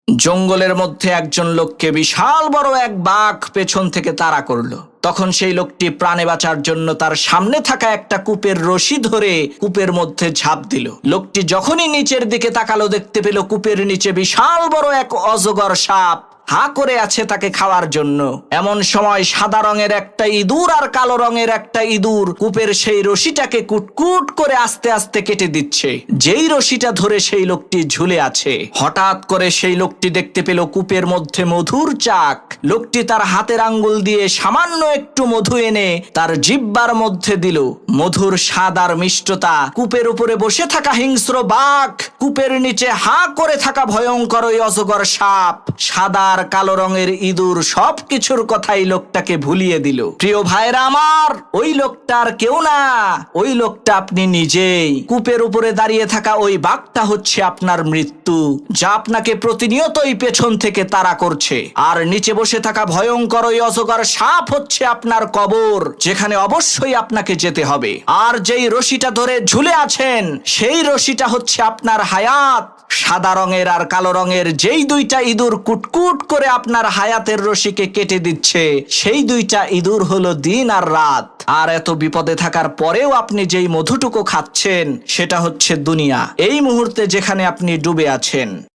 জঙ্গলের মধ্যে একজন লোককে বিশাল বড় এক বাঘ পেছন থেকে তাড়া করলো। তখন সেই লোকটি প্রাণে বাঁচার জন্য তার সামনে থাকা একটা কূপের রশি ধরে কূপের মধ্যে ঝাঁপ দিল। লোকটি যখনই নিচের দিকে তাকালো, দেখতে পেল কূপের নিচে বিশাল বড় এক অজগর সাপ হা করে আছে তাকে খাওয়ার জন্য। এমন সময় সাদা রঙের একটা ইঁদুর আর কালো রঙের একটা ইঁদুর কূপের সেই রশিটাকে কুটকুট করে আস্তে আস্তে কেটে দিচ্ছে। যেই রশিটা ধরে সেই লোকটি ঝুলে আছে, হঠাৎ করে সেই লোকটি দেখতে পেল কূপের মধ্যে মধুর চাক। লোকটি তার হাতের আঙ্গুল দিয়ে সামান্য একটু মধু এনে তার জিহ্বার মধ্যে দিল। মধুর স্বাদ আর মিষ্টতা কূপের উপরে বসে থাকা হিংস্র বাঘ, কূপের নিচে হা করে থাকা ভয়ঙ্কর ওই অজগর সাপ, সাদা আর কালো রঙের ইঁদুর সবকিছুর কথাই লোকটাকে ভুলিয়ে দিল। প্রিয় ভাইরা আমার, ওই লোকটার কেউ না, ওই লোকটা আপনি নিজেই। কূপের উপরে দাঁড়িয়ে থাকা ওই বাঘটা হচ্ছে আপনার মৃত্যু, যা আপনাকে প্রতিনিয়তই পেছন থেকে তাড়া করছে। আর নিচে বসে থাকা ভয়ঙ্কর ওই অজগর সাপ হচ্ছে আপনার কবর, যেখানে অবশ্যই আপনাকে যেতে হবে। আর যেই রশিটা ধরে ঝুলে আছেন, সেই রশিটা হচ্ছে আপনার হায়াত। সাদা রঙের আর কালো রঙের যেই দুইটা ইঁদুর কুটকুট করে আপনার হায়াতের রশিকে কেটে দিচ্ছে, সেই দুইটা ইঁদুর হলো দিন আর রাত। আর এত বিপদে থাকার পরেও আপনি যেই মধুটুকু খাচ্ছেন, সেটা হচ্ছে দুনিয়া। এই মুহূর্তে যেখানে আপনি ডুবে আছেন।